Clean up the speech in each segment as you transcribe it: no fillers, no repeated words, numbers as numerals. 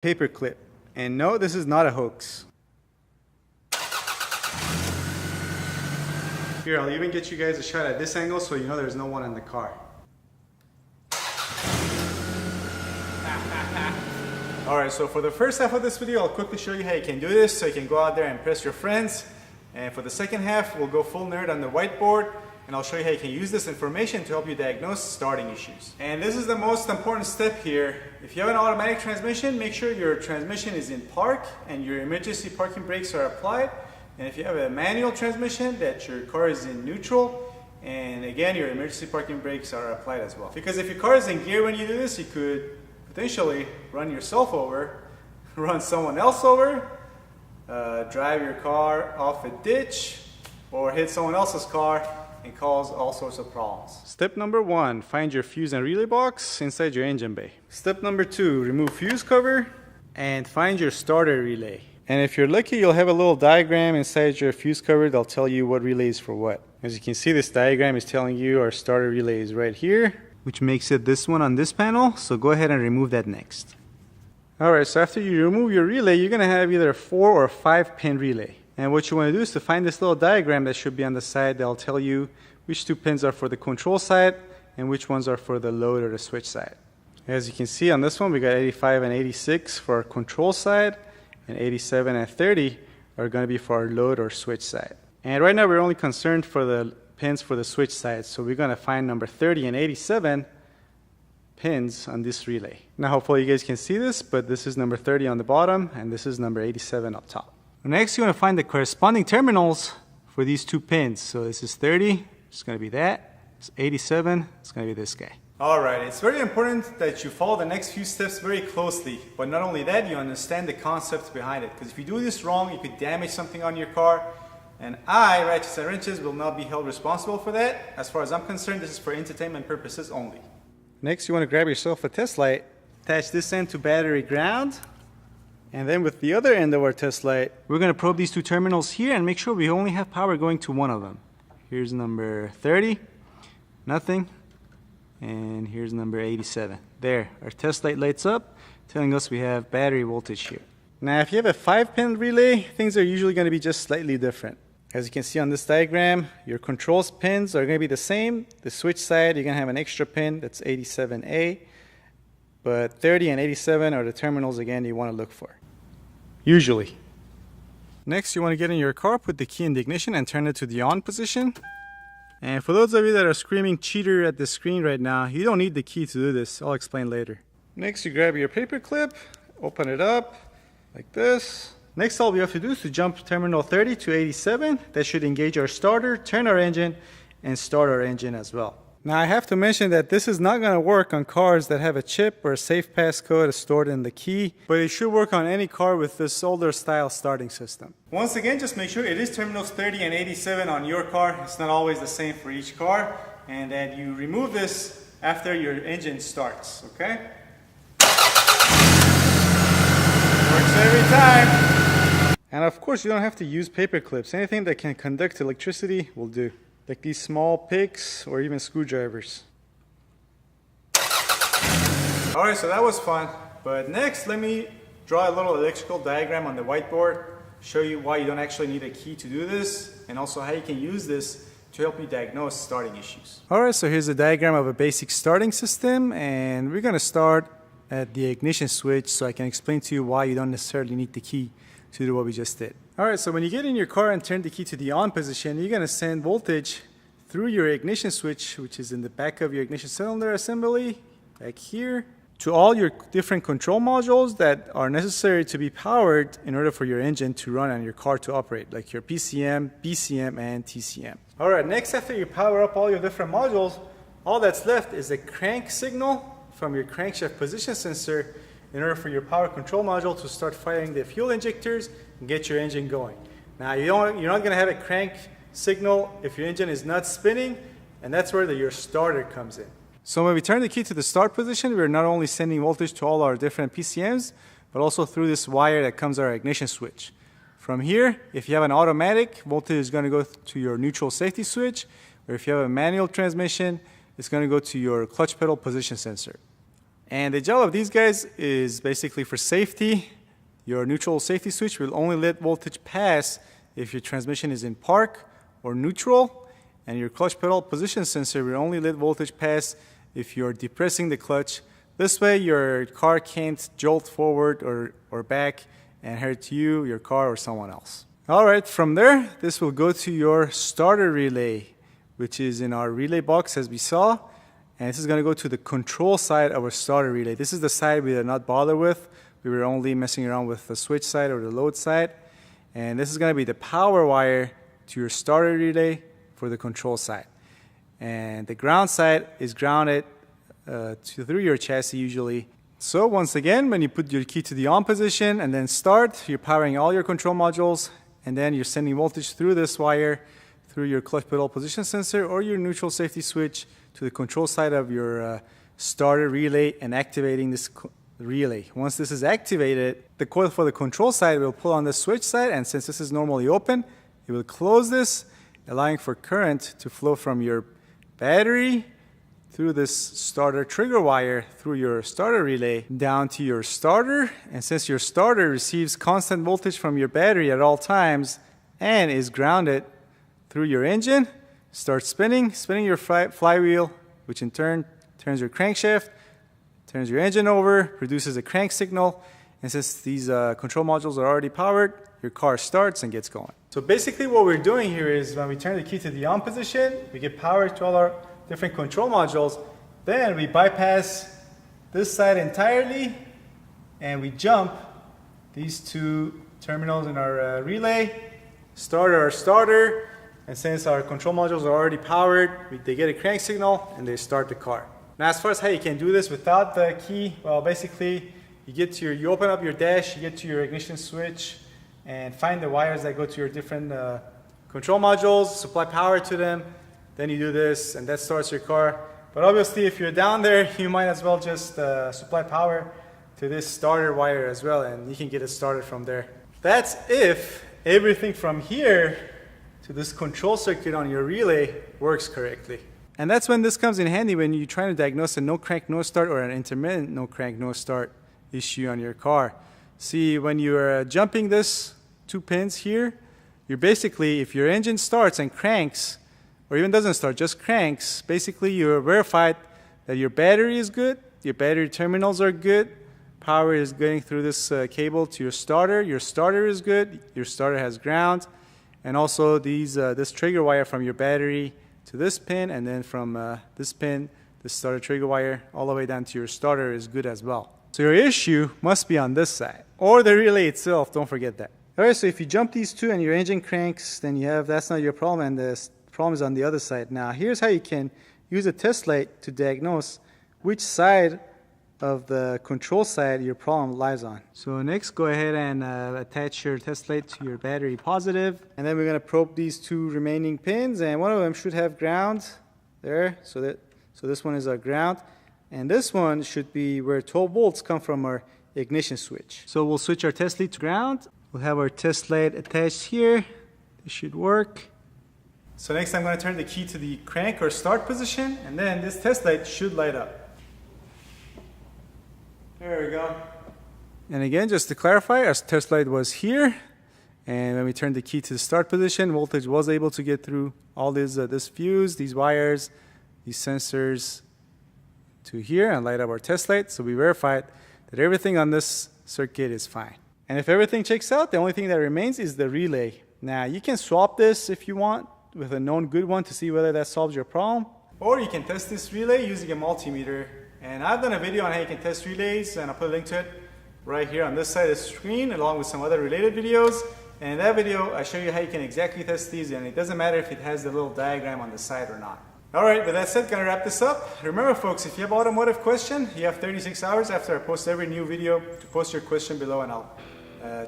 paper clip. And no, this is not a hoax. Here, I'll even get you guys a shot at this angle so you know there's no one in the car. Alright, so for the first half of this video, I'll quickly show you how you can do this so you can go out there and impress your friends. And for the second half, we'll go full nerd on the whiteboard, and I'll show you how you can use this information to help you diagnose starting issues. And this is the most important step here. If you have an automatic transmission, make sure your transmission is in park and your emergency parking brakes are applied. And if you have a manual transmission, that your car is in neutral, and again, your emergency parking brakes are applied as well. Because if your car is in gear when you do this, you could potentially run yourself over, run someone else over, drive your car off a ditch, or hit someone else's car and cause all sorts of problems. Step number 1, find your fuse and relay box inside your engine bay. Step number 2, remove fuse cover and find your starter relay. And if you're lucky, you'll have a little diagram inside your fuse cover that'll tell you what relay is for what. As you can see, this diagram is telling you our starter relay is right here, which makes it this one on this panel, so go ahead and remove that next. Alright, so after you remove your relay, you're going to have either a 4 or 5 pin relay. And what you want to do is to find this little diagram that should be on the side that'll tell you which 2 pins are for the control side and which ones are for the load or the switch side. As you can see on this one, we got 85 and 86 for our control side, and 87 and 30 are going to be for our load or switch side. And right now we're only concerned for the pins for the switch side, so we're going to find number 30 and 87 pins on this relay. Now hopefully you guys can see this, but this is number 30 on the bottom and this is number 87 up top. Next you want to find the corresponding terminals for these 2 pins. So this is 30, it's going to be that. It's 87, it's going to be this guy. Alright, it's very important that you follow the next few steps very closely, but not only that, you understand the concept behind it, because if you do this wrong, you could damage something on your car. And I, Ratchets and Wrenches, will not be held responsible for that. As far as I'm concerned, this is for entertainment purposes only. Next, you want to grab yourself a test light, attach this end to battery ground, and then with the other end of our test light, we're going to probe these 2 terminals here and make sure we only have power going to one of them. Here's number 30, nothing, and here's number 87. There, our test light lights up, telling us we have battery voltage here. Now, if you have a 5-pin relay, things are usually going to be just slightly different. As you can see on this diagram, your controls pins are going to be the same. The switch side, you're going to have an extra pin, that's 87A. But 30 and 87 are the terminals, again, you want to look for. Usually. Next, you want to get in your car, put the key in the ignition, and turn it to the on position. And for those of you that are screaming cheater at the screen right now, you don't need the key to do this. I'll explain later. Next, you grab your paper clip, open it up, like this. Next, all we have to do is to jump terminal 30 to 87. That should engage our starter, turn our engine, and start our engine as well. Now, I have to mention that this is not going to work on cars that have a chip or a safe passcode stored in the key, but it should work on any car with this older style starting system. Once again, just make sure it is terminals 30 and 87 on your car. It's not always the same for each car, and that you remove this after your engine starts, okay? Works every time. And of course, you don't have to use paper clips. Anything that can conduct electricity will do. Like these small picks or even screwdrivers. Alright, so that was fun. But next, let me draw a little electrical diagram on the whiteboard. Show you why you don't actually need a key to do this. And also how you can use this to help you diagnose starting issues. Alright, so here's a diagram of a basic starting system. And we're going to start at the ignition switch so I can explain to you why you don't necessarily need the key to do what we just did. Alright, so when you get in your car and turn the key to the on position, you're going to send voltage through your ignition switch, which is in the back of your ignition cylinder assembly, back here, to all your different control modules that are necessary to be powered in order for your engine to run and your car to operate, like your PCM, BCM, and TCM. Alright, next, after you power up all your different modules, all that's left is a crank signal from your crankshaft position sensor in order for your power control module to start firing the fuel injectors and get your engine going. Now, you're not going to have a crank signal if your engine is not spinning, and that's where your starter comes in. So when we turn the key to the start position, we're not only sending voltage to all our different PCMs, but also through this wire that comes our ignition switch. From here, if you have an automatic, voltage is going to go to your neutral safety switch, or if you have a manual transmission, it's going to go to your clutch pedal position sensor. And the job of these guys is basically for safety. Your neutral safety switch will only let voltage pass if your transmission is in park or neutral, and your clutch pedal position sensor will only let voltage pass if you're depressing the clutch. This way your car can't jolt forward or back and hurt you, your car, or someone else. Alright, from there, this will go to your starter relay, which is in our relay box as we saw. And this is going to go to the control side of our starter relay. This is the side we did not bother with. We were only messing around with the switch side or the load side. And this is going to be the power wire to your starter relay for the control side. And the ground side is grounded through your chassis usually. So once again, when you put your key to the on position and then start, you're powering all your control modules, and then you're sending voltage through this wire, through your clutch pedal position sensor or your neutral safety switch to the control side of your starter relay and activating this relay. Once this is activated, the coil for the control side will pull on the switch side, and since this is normally open, it will close this, allowing for current to flow from your battery through this starter trigger wire through your starter relay down to your starter. And since your starter receives constant voltage from your battery at all times and is grounded through your engine, start spinning your flywheel, which in turn turns your crankshaft, turns your engine over, produces a crank signal, and since these control modules are already powered, your car starts and gets going. So basically what we're doing here is when we turn the key to the on position, we get power to all our different control modules, then we bypass this side entirely and we jump these two terminals in our relay, start our starter, and since our control modules are already powered, they get a crank signal and they start the car. Now as far as how you can do this without the key, well basically you open up your dash, you get to your ignition switch and find the wires that go to your different control modules, supply power to them, then you do this and that starts your car. But obviously if you're down there, you might as well just supply power to this starter wire as well, and you can get it started from there. That's if everything from here to this control circuit on your relay works correctly. And that's when this comes in handy when you're trying to diagnose a no crank, no start or an intermittent no crank, no start issue on your car. See, when you're jumping this 2 pins here, you're basically, if your engine starts and cranks, or even doesn't start, just cranks, basically you're verified that your battery is good, your battery terminals are good, power is getting through this cable to your starter is good, your starter has ground, and also this trigger wire from your battery to this pin, and then from this pin, the starter trigger wire, all the way down to your starter is good as well. So your issue must be on this side, or the relay itself, don't forget that. Alright, so if you jump these two and your engine cranks, then that's not your problem, and the problem is on the other side. Now here's how you can use a test light to diagnose which side of the control side your problem lies on. So next, go ahead and attach your test light to your battery positive, and then we're going to probe these two remaining pins, and one of them should have ground there, so this one is our ground, and this one should be where 12 volts come from our ignition switch. So we'll switch our test light to ground. We'll have our test light attached here. This should work. So next I'm going to turn the key to the crank or start position, and then this test light should light up. There we go. And again, just to clarify, our test light was here, and when we turned the key to the start position, voltage was able to get through all this fuse, these wires, these sensors to here and light up our test light. So we verified that everything on this circuit is fine. And if everything checks out, the only thing that remains is the relay. Now you can swap this if you want with a known good one to see whether that solves your problem. Or you can test this relay using a multimeter. And I've done a video on how you can test relays, and I'll put a link to it right here on this side of the screen along with some other related videos. And in that video, I show you how you can exactly test these, and it doesn't matter if it has the little diagram on the side or not. Alright, with that said, gonna wrap this up. Remember folks, if you have an automotive question, you have 36 hours after I post every new video to post your question below, and I'll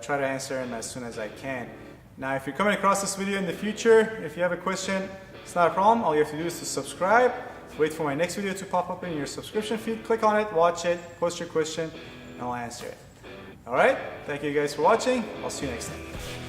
try to answer them as soon as I can. Now if you're coming across this video in the future, if you have a question, it's not a problem. All you have to do is to subscribe, wait for my next video to pop up in your subscription feed, click on it, watch it, post your question, and I'll answer it. Alright, thank you guys for watching. I'll see you next time.